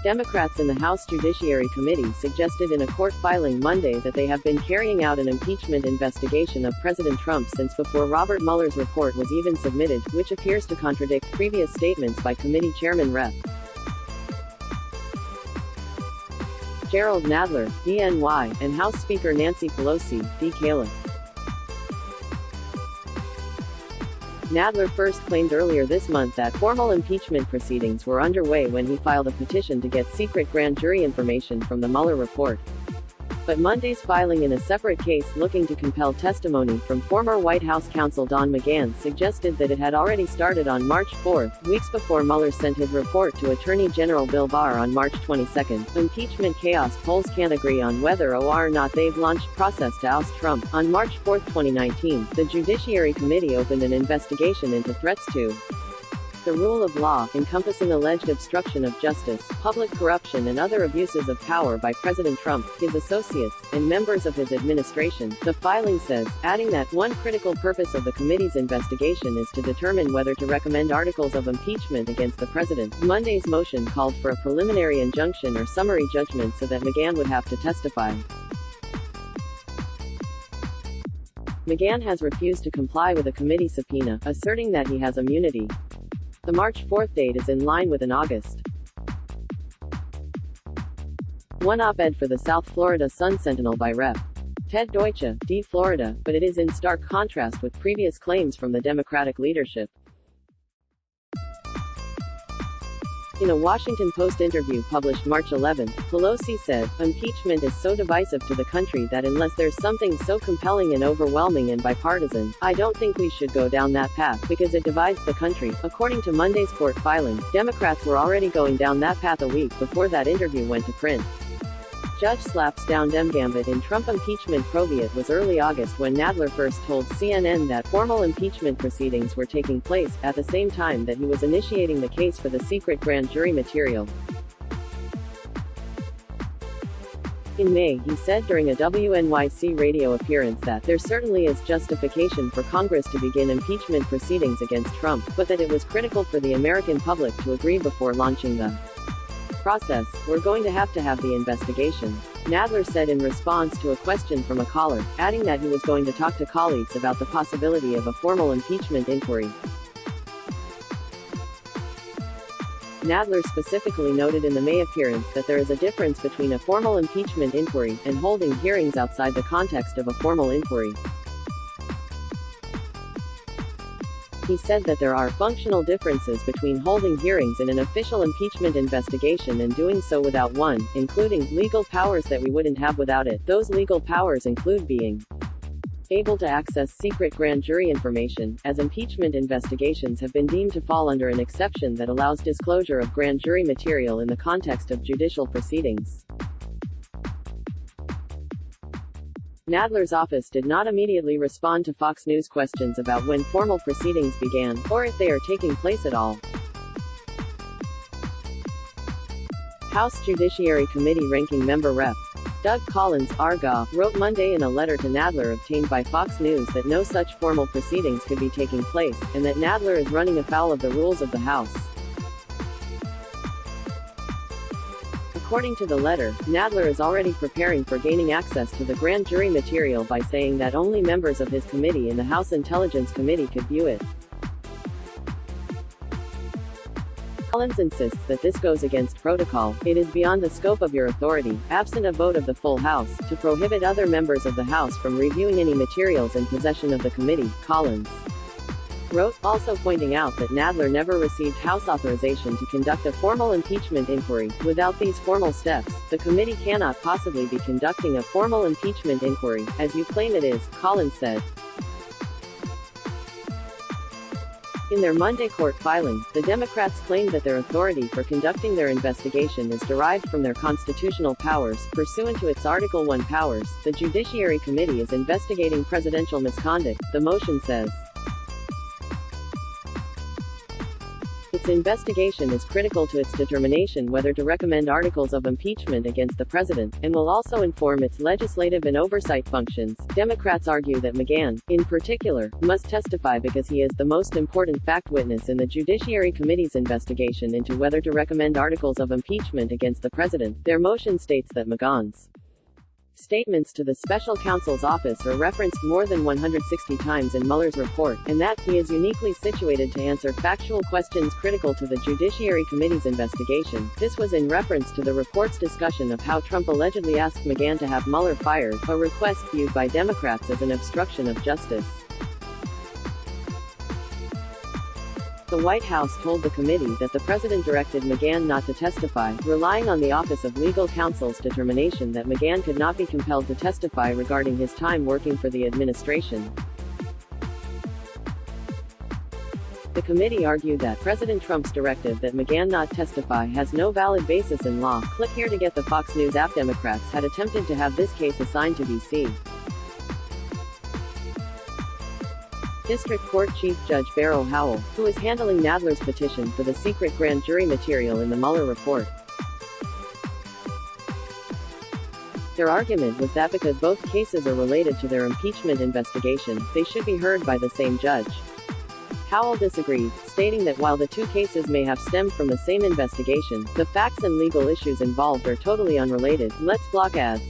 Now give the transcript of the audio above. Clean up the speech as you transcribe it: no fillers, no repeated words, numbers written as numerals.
Democrats in the House Judiciary Committee suggested in a court filing Monday that they have been carrying out an impeachment investigation of President Trump since before Robert Mueller's report was even submitted, which appears to contradict previous statements by committee chairman Rep. Gerald Nadler, DNY, and House Speaker Nancy Pelosi, DKLA. Nadler first claimed earlier this month that formal impeachment proceedings were underway when he filed a petition to get secret grand jury information from the Mueller report. But Monday's filing in a separate case looking to compel testimony from former White House counsel Don McGahn suggested that it had already started on March 4, weeks before Mueller sent his report to Attorney General Bill Barr on March 22. Impeachment chaos polls can't agree on whether or not they've launched process to oust Trump. On March 4, 2019, the Judiciary Committee opened an investigation into threats to the rule of law, encompassing alleged obstruction of justice, public corruption and other abuses of power by President Trump, his associates, and members of his administration, the filing says, adding that one critical purpose of the committee's investigation is to determine whether to recommend articles of impeachment against the president. Monday's motion called for a preliminary injunction or summary judgment so that McGahn would have to testify. McGahn has refused to comply with a committee subpoena, asserting that he has immunity. The March 4 date is in line with an August 1 op-ed for the South Florida Sun-Sentinel by Rep. Ted Deutsche, D. Florida, but it is in stark contrast with previous claims from the Democratic leadership. In a Washington Post interview published March 11, Pelosi said, "Impeachment is so divisive to the country that unless there's something so compelling and overwhelming and bipartisan, I don't think we should go down that path, because it divides the country." According to Monday's court filing, Democrats were already going down that path a week before that interview went to print. Judge slaps down Dem gambit in Trump impeachment probe. Was early August when Nadler first told CNN that formal impeachment proceedings were taking place, at the same time that he was initiating the case for the secret grand jury material. In May, he said during a WNYC radio appearance that there certainly is justification for Congress to begin impeachment proceedings against Trump, but that it was critical for the American public to agree before launching the process. "We're going to have the investigation," Nadler said in response to a question from a caller, adding that he was going to talk to colleagues about the possibility of a formal impeachment inquiry. Nadler specifically noted in the May appearance that there is a difference between a formal impeachment inquiry and holding hearings outside the context of a formal inquiry. He said that there are functional differences between holding hearings in an official impeachment investigation and doing so without one, including legal powers that we wouldn't have without it. Those legal powers include being able to access secret grand jury information, as impeachment investigations have been deemed to fall under an exception that allows disclosure of grand jury material in the context of judicial proceedings. Nadler's office did not immediately respond to Fox News questions about when formal proceedings began, or if they are taking place at all. House Judiciary Committee Ranking Member Rep. Doug Collins, Argyle, wrote Monday in a letter to Nadler obtained by Fox News that no such formal proceedings could be taking place, and that Nadler is running afoul of the rules of the House. According to the letter, Nadler is already preparing for gaining access to the grand jury material by saying that only members of his committee in the House Intelligence Committee could view it. Collins insists that this goes against protocol. "It is beyond the scope of your authority, absent a vote of the full House, to prohibit other members of the House from reviewing any materials in possession of the committee," Collins wrote, also pointing out that Nadler never received House authorization to conduct a formal impeachment inquiry. "Without these formal steps, the committee cannot possibly be conducting a formal impeachment inquiry, as you claim it is," Collins said. In their Monday court filing, the Democrats claimed that their authority for conducting their investigation is derived from their constitutional powers. Pursuant to its Article 1 powers, the Judiciary Committee is investigating presidential misconduct, the motion says. It Its investigation is critical to its determination whether to recommend articles of impeachment against the president, and will also inform its legislative and oversight functions. Democrats argue that McGahn, in particular, must testify because he is the most important fact witness in the Judiciary Committee's investigation into whether to recommend articles of impeachment against the president. Their motion states that McGahn's statements to the special counsel's office are referenced more than 160 times in Mueller's report, and that he is uniquely situated to answer factual questions critical to the Judiciary Committee's investigation. This was in reference to the report's discussion of how Trump allegedly asked McGahn to have Mueller fired, a request viewed by Democrats as an obstruction of justice. The White House told the committee that the president directed McGahn not to testify, relying on the Office of Legal Counsel's determination that McGahn could not be compelled to testify regarding his time working for the administration. The committee argued that President Trump's directive that McGahn not testify has no valid basis in law. Click here to get the Fox News app. Democrats had attempted to have this case assigned to D.C. District Court Chief Judge Beryl Howell, who is handling Nadler's petition for the secret grand jury material in the Mueller report. Their argument was that because both cases are related to their impeachment investigation, they should be heard by the same judge. Howell disagreed, stating that while the two cases may have stemmed from the same investigation, the facts and legal issues involved are totally unrelated. Let's block ads.